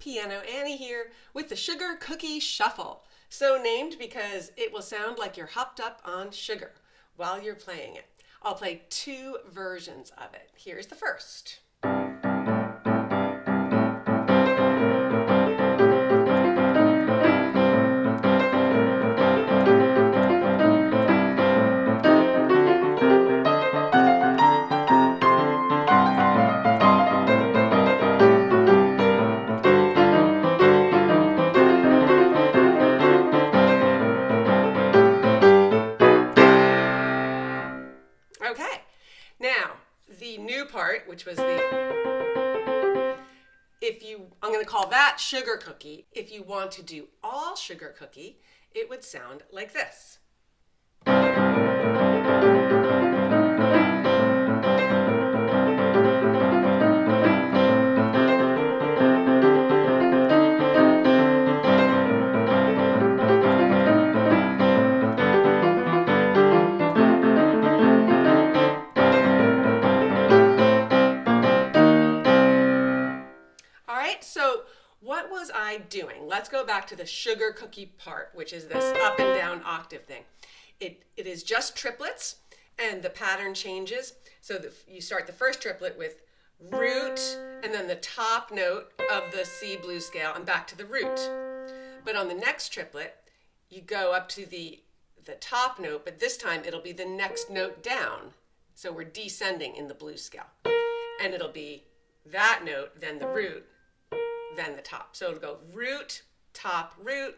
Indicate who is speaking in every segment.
Speaker 1: Piano Annie here with the Sugar Cookie Shuffle. So named because it will sound like you're hopped up on sugar while you're playing it. I'll play two versions of it. Here's the first. Okay, now the new part, which was I'm going to call that sugar cookie. If you want to do all sugar cookie, it would sound like this. So what was I doing? Let's go back to the sugar cookie part, which is this up and down octave thing. It is just triplets, and the pattern changes. So you start the first triplet with root, and then the top note of the C blues scale, and back to the root. But on the next triplet, you go up to the top note, but this time it'll be the next note down. So we're descending in the blues scale. And it'll be that note, then the root, then the top. So it'll go root, top, root,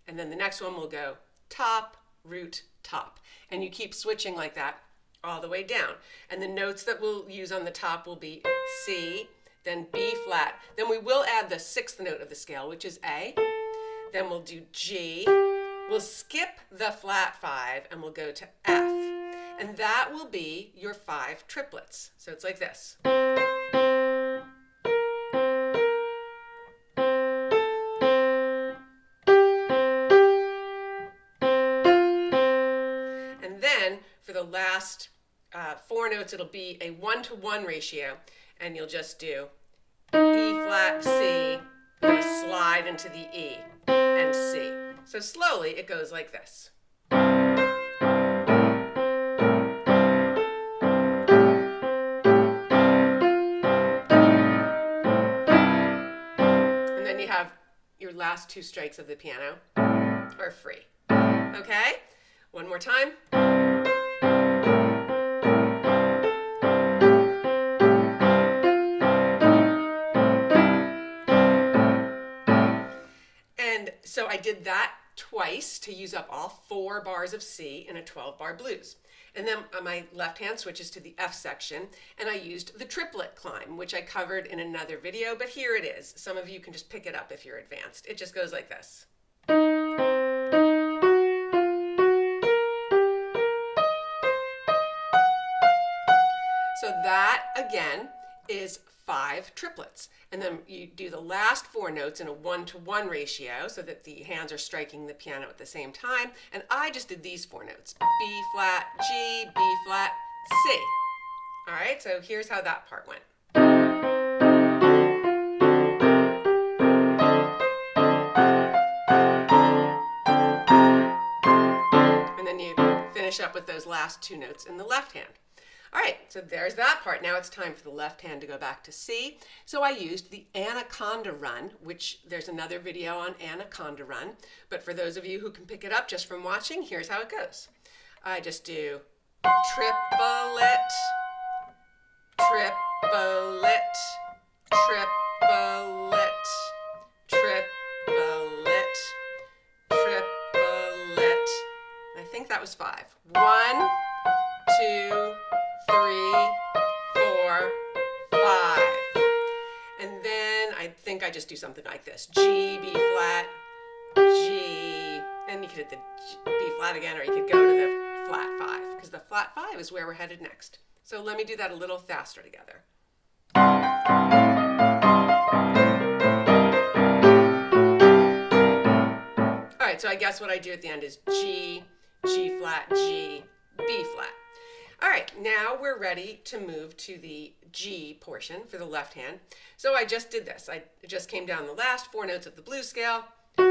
Speaker 1: and then the next one will go top, root, top. And you keep switching like that all the way down. And the notes that we'll use on the top will be C, then B flat. Then we will add the sixth note of the scale, which is A. Then we'll do G. We'll skip the flat 5 and we'll go to F. And that will be your 5 triplets. So it's like this. For the last 4 notes, it'll be a 1-to-1 ratio, and you'll just do E flat, C, and slide into the E and C. So slowly it goes like this. And then you have your last 2 strikes of the piano are free. Okay? One more time. So I did that twice to use up all 4 bars of C in a 12-bar blues. And then my left hand switches to the F section, and I used the Triplet Climb, which I covered in another video, but here it is. Some of you can just pick it up if you're advanced. It just goes like this. So that, again, is 5 triplets. And then you do the last 4 notes in a 1-to-1 ratio so that the hands are striking the piano at the same time. And I just did these 4 notes. B flat, G, B flat, C. All right, so here's how that part went. And then you finish up with those last 2 notes in the left hand. All right, so there's that part. Now it's time for the left hand to go back to C. So I used the Anaconda Run, which there's another video on Anaconda Run. But for those of you who can pick it up just from watching, here's how it goes. I just do triplet, triplet, triplet, triplet, triplet. I think that was 5. 1, 2, 3, 4, 5. And then I think I just do something like this. G, B flat, G, and you could hit the B flat again, or you could go to the flat 5, because the flat 5 is where we're headed next. So let me do that a little faster together. All right, so I guess what I do at the end is G, G flat, G, B flat. All right, now we're ready to move to the G portion for the left hand. So I just did this. I just came down the last 4 notes of the blues scale, and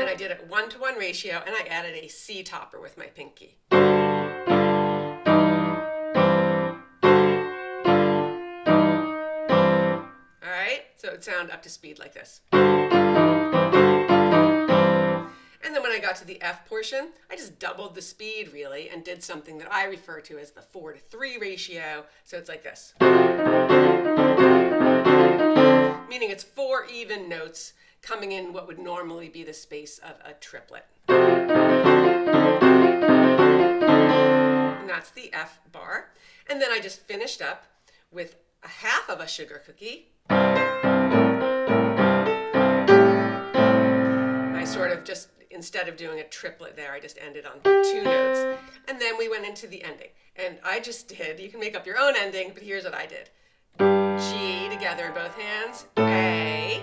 Speaker 1: I did it 1-to-1 ratio, and I added a C topper with my pinky. All right, so it would sound up to speed like this. And then when I got to the F portion, I just doubled the speed really and did something that I refer to as the 4-to-3 ratio. So it's like this. Meaning it's 4 even notes coming in what would normally be the space of a triplet. And that's the F bar. And then I just finished up with a half of a sugar cookie. I sort of just, instead of doing a triplet there, I just ended on 2 notes. And then we went into the ending. And I just did, you can make up your own ending, but here's what I did. G together in both hands, A,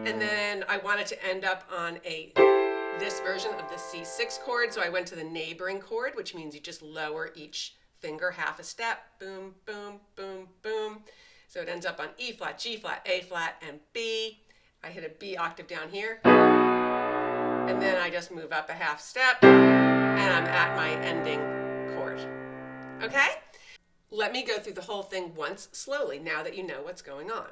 Speaker 1: and then I wanted to end up on this version of the C6 chord, so I went to the neighboring chord, which means you just lower each finger half a step, boom, boom, boom, boom. So it ends up on E flat, G flat, A flat, and B. I hit a B octave down here, and then I just move up a half step, and I'm at my ending chord. Okay? Let me go through the whole thing once slowly, now that you know what's going on.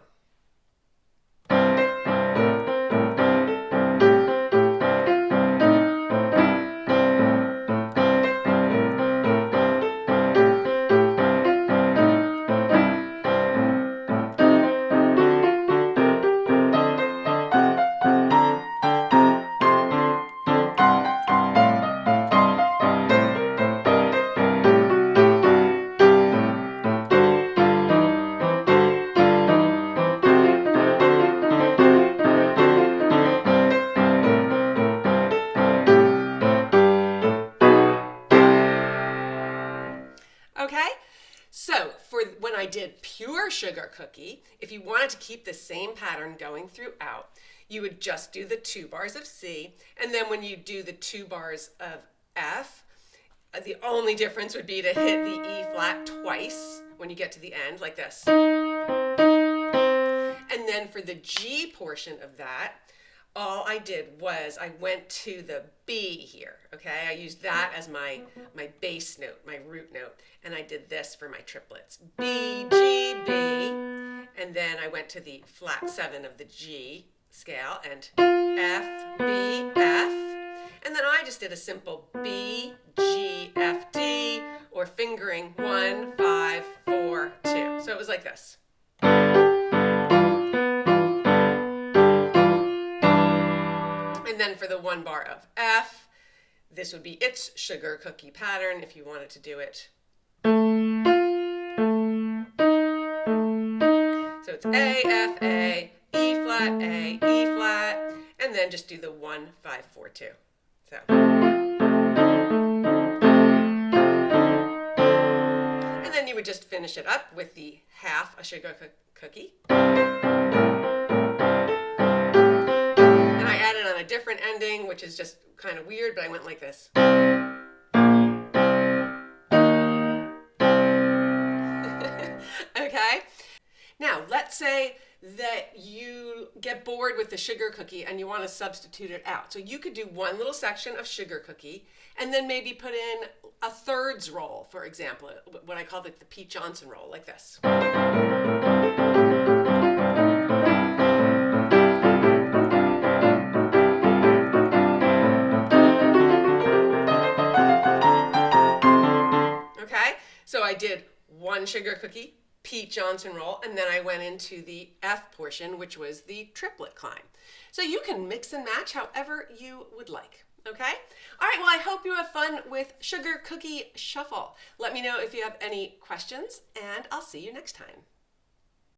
Speaker 1: Okay, so for when I did pure sugar cookie, if you wanted to keep the same pattern going throughout, you would just do the 2 bars of C, and then when you do the 2 bars of F, the only difference would be to hit the E flat twice when you get to the end, like this. And then for the G portion of that, all I did was I went to the B here, okay? I used that as my bass note, my root note, and I did this for my triplets. B, G, B, and then I went to the flat 7 of the G scale, and F, B, F, and then I just did a simple B, G, F, D, or fingering 1, 5, 4, 2. So it was like this. And then for the 1 bar of F, this would be its sugar cookie pattern if you wanted to do it. So it's A, F, A, E flat, A, E flat, and then just do the 1, 5, 4, 2. So. And then you would just finish it up with the half a sugar cookie. A different ending, which is just kind of weird, but I went like this. Okay? Now, let's say that you get bored with the sugar cookie and you want to substitute it out. So you could do one little section of sugar cookie and then maybe put in a thirds roll, for example, what I call the Pete Johnson roll, like this. So I did 1 sugar cookie, Pete Johnson roll, and then I went into the F portion, which was the triplet climb. So you can mix and match however you would like, okay? All right, well, I hope you have fun with Sugar Cookie Shuffle. Let me know if you have any questions, and I'll see you next time.